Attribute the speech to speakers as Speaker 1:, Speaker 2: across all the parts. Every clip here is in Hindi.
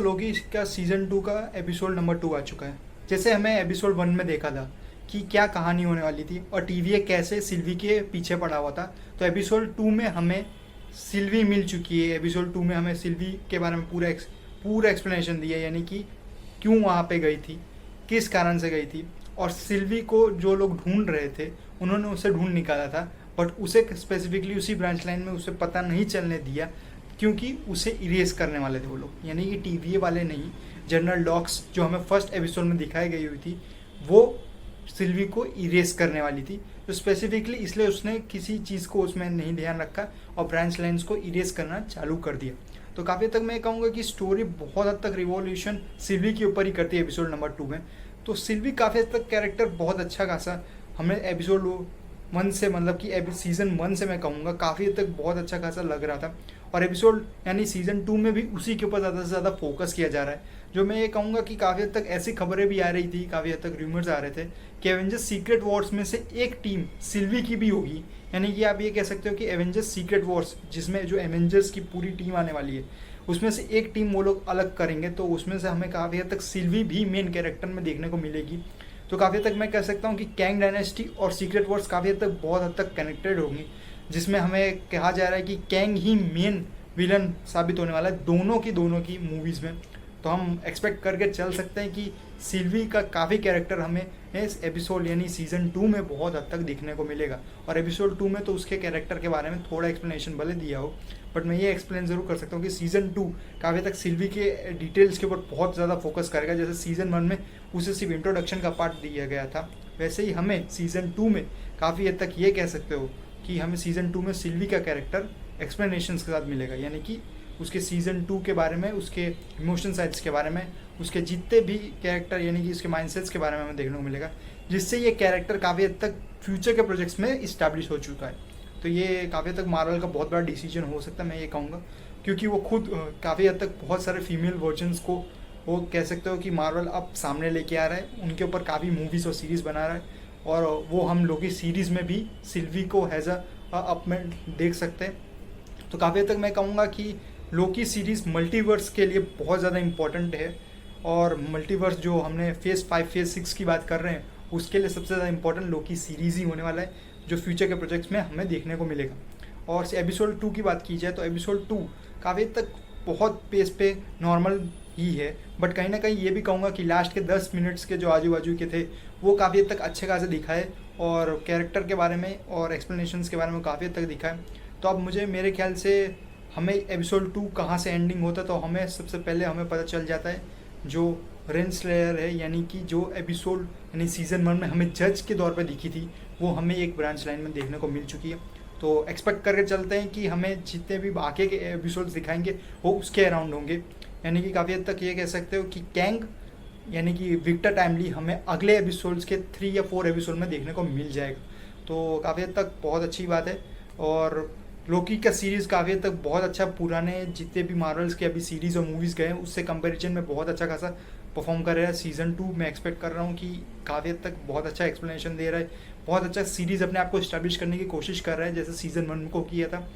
Speaker 1: लोकी का सीजन 2 का एपिसोड नंबर 2 आ चुका है। जैसे हमें एपिसोड 1 में देखा था कि क्या कहानी होने वाली थी और टीवीए कैसे सिल्वी के पीछे पड़ा हुआ था, तो एपिसोड 2 में हमें सिल्वी मिल चुकी है। एपिसोड 2 में हमें सिल्वी के बारे में पूरा एक्सप्लेनेशन दिया, यानी कि क्यों वहाँ पे गई थी, किस कारण से गई थी, और सिल्वी को जो लोग ढूंढ रहे थे उन्होंने उसे ढूंढ निकाला था, बट उसे स्पेसिफिकली उसी ब्रांच लाइन में उसे पता नहीं चलने दिया क्योंकि उसे इरेज करने वाले थे वो लोग, यानी कि टीवीए वाले नहीं। जनरल डॉक्स जो हमें फर्स्ट एपिसोड में दिखाई गई हुई थी वो सिल्वी को इरेज करने वाली थी, तो स्पेसिफिकली इसलिए उसने किसी चीज़ को उसमें नहीं ध्यान रखा और ब्रांच लाइन्स को इरेज करना चालू कर दिया। तो काफ़ी हद तक मैं कहूँगा कि स्टोरी बहुत हद तक रिवॉल्यूशन सिल्वी के ऊपर ही करती है एपिसोड नंबर 2 में। तो सिल्वी काफ़ी हद तक कैरेक्टर बहुत अच्छा खासा हमें एपिसोड 1 से, मतलब कि सीज़न 1 से मैं कहूँगा काफ़ी हद तक बहुत अच्छा खासा लग रहा था, और एपिसोड यानी सीज़न 2 में भी उसी के ऊपर ज़्यादा से ज़्यादा फोकस किया जा रहा है। जो मैं ये कहूँगा कि काफ़ी हद तक ऐसी खबरें भी आ रही थी, काफ़ी हद तक रूमर्स आ रहे थे कि एवेंजर्स सीक्रेट वॉर्स में से एक टीम सिल्वी की भी होगी, यानी कि आप ये कह सकते हो कि एवेंजर्स सीक्रेट वॉर्स जिसमें जो एवेंजर्स की पूरी टीम आने वाली है उसमें से एक टीम वो लोग अलग करेंगे, तो उसमें से हमें काफ़ी हद तक सिल्वी भी मेन कैरेक्टर में देखने को मिलेगी। तो काफ़ी हद तक मैं कह सकता हूँ कि कैंग डायनेस्टी और सीक्रेट वॉर्स काफ़ी हद तक बहुत हद तक कनेक्टेड होंगी, जिसमें हमें कहा जा रहा है कि कैंग ही मेन विलन साबित होने वाला है दोनों की मूवीज़ में। तो हम एक्सपेक्ट करके चल सकते हैं कि सिल्वी का काफ़ी कैरेक्टर हमें इस एपिसोड यानी सीज़न 2 में बहुत हद तक देखने को मिलेगा। और एपिसोड 2 में तो उसके कैरेक्टर के बारे में थोड़ा एक्सप्लेनेशन भले दिया हो, बट मैं ये एक्सप्लेन ज़रूर कर सकता हूँ कि सीज़न 2 काफ़ी तक सिल्वी के डिटेल्स के ऊपर बहुत ज़्यादा फोकस करेगा। जैसे सीज़न 1 में उसे सिर्फ इंट्रोडक्शन का पार्ट दिया गया था, वैसे ही हमें सीज़न 2 में काफ़ी हद तक ये कह सकते हो कि हमें सीज़न 2 में सिल्वी का कैरेक्टर एक्सप्लेनेशंस के साथ मिलेगा, यानी कि उसके सीज़न 2 के बारे में, उसके इमोशन साइड्स के बारे में, उसके जितने भी कैरेक्टर यानी कि उसके माइंडसेट्स के बारे में हमें देखने को मिलेगा, जिससे ये कैरेक्टर काफ़ी हद तक फ्यूचर के प्रोजेक्ट्स में इस्टेब्लिश हो चुका है। तो ये काफ़ी हद तक मार्वल का बहुत बड़ा डिसीजन हो सकता है, मैं ये कहूँगा, क्योंकि वो खुद काफ़ी हद तक बहुत सारे फीमेल वर्जन्स को वो कह सकते हो कि मार्वल अब सामने लेके आ रहा है, उनके ऊपर काफ़ी मूवीज़ और सीरीज़ बना रहा है, और वो हम लोग की सीरीज़ में भी सिल्वी को हैज़ अप में देख सकते हैं। तो काफ़ी हद तक मैं कहूँगा कि लोकी सीरीज़ मल्टीवर्स के लिए बहुत ज़्यादा इम्पॉर्टेंट है, और मल्टीवर्स जो हमने फेज़ 5 फेज़ 6 की बात कर रहे हैं उसके लिए सबसे ज़्यादा इम्पॉर्टेंट लोकी सीरीज़ ही होने वाला है, जो फ्यूचर के प्रोजेक्ट्स में हमें देखने को मिलेगा। और एपिसोड 2 की बात की जाए तो एपिसोड 2 काफ़ी तक बहुत पेस पे नॉर्मल ही है, बट कहीं ना कहीं ये भी कहूँगा कि लास्ट के 10 मिनट्स के जो आजू बाजू के थे वो काफ़ी हद तक अच्छे खासे दिखाए, और कैरेक्टर के बारे में और एक्सप्लेनेशंस के बारे में काफ़ी हद तक दिखाए। तो अब मेरे ख्याल से हमें एपिसोड 2 कहाँ से एंडिंग होता है, तो हमें सबसे पहले हमें पता चल जाता है जो रेनस्लेयर है, यानी कि जो एपिसोड यानी सीज़न 1 में हमें जज के तौर पे दिखी थी वो हमें एक ब्रांच लाइन में देखने को मिल चुकी है। तो एक्सपेक्ट करके चलते हैं कि हमें जितने भी बाकी के एपिसोड्स दिखाएंगे वो उसके अराउंड होंगे, यानी कि काफ़ी हद तक ये कह सकते हो कि कैंग यानी कि विक्टर टाइमली हमें अगले एपिसोड्स के 3 या 4 एपिसोड में देखने को मिल जाएगा। तो काफ़ी हद तक बहुत अच्छी बात है। और लोकी का सीरीज़ काफ़ी हद तक बहुत अच्छा, पुराने जितने भी मार्वल्स के अभी सीरीज़ और मूवीज़ गए हैं उससे कंपैरिजन में बहुत अच्छा खासा परफॉर्म कर रहा है। सीज़न 2 मैं एक्सपेक्ट कर रहा हूँ कि काफ़ी हद तक बहुत अच्छा एक्सप्लेनेशन दे रहा है, बहुत अच्छा सीरीज़ अपने आप को इस्टेब्लिश करने की कोशिश कर रहा है जैसे सीज़न 1 को किया था।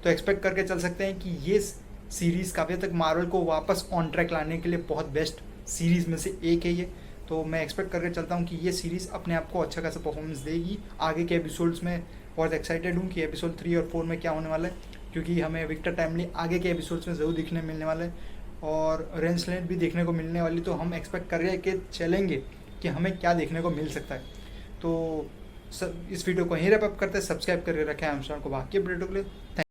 Speaker 1: तो एक्सपेक्ट करके चल सकते हैं कि ये सीरीज़ काफ़ी हद तक मार्वल को वापस ऑन ट्रैक लाने के लिए बहुत बेस्ट सीरीज़ में से एक है ये। तो मैं एक्सपेक्ट करके चलता हूँ कि ये सीरीज़ अपने आप को अच्छा खासा परफॉर्मेंस देगी आगे के एपिसोड्स में। बहुत एक्साइटेड हूँ कि एपिसोड 3 और 4 में क्या होने वाला है, क्योंकि हमें विक्टर टाइमली आगे के एपिसोड्स में ज़रूर दिखने मिलने वाला है, और रेंसलेट भी देखने को मिलने वाली। तो हम एक्सपेक्ट कर रहे हैं कि चलेंगे कि हमें क्या देखने को मिल सकता है। तो इस वीडियो को यहीं रैप अप करते हैं। सब्सक्राइब करके रखें हम को बाकी अपडेटों के लिए।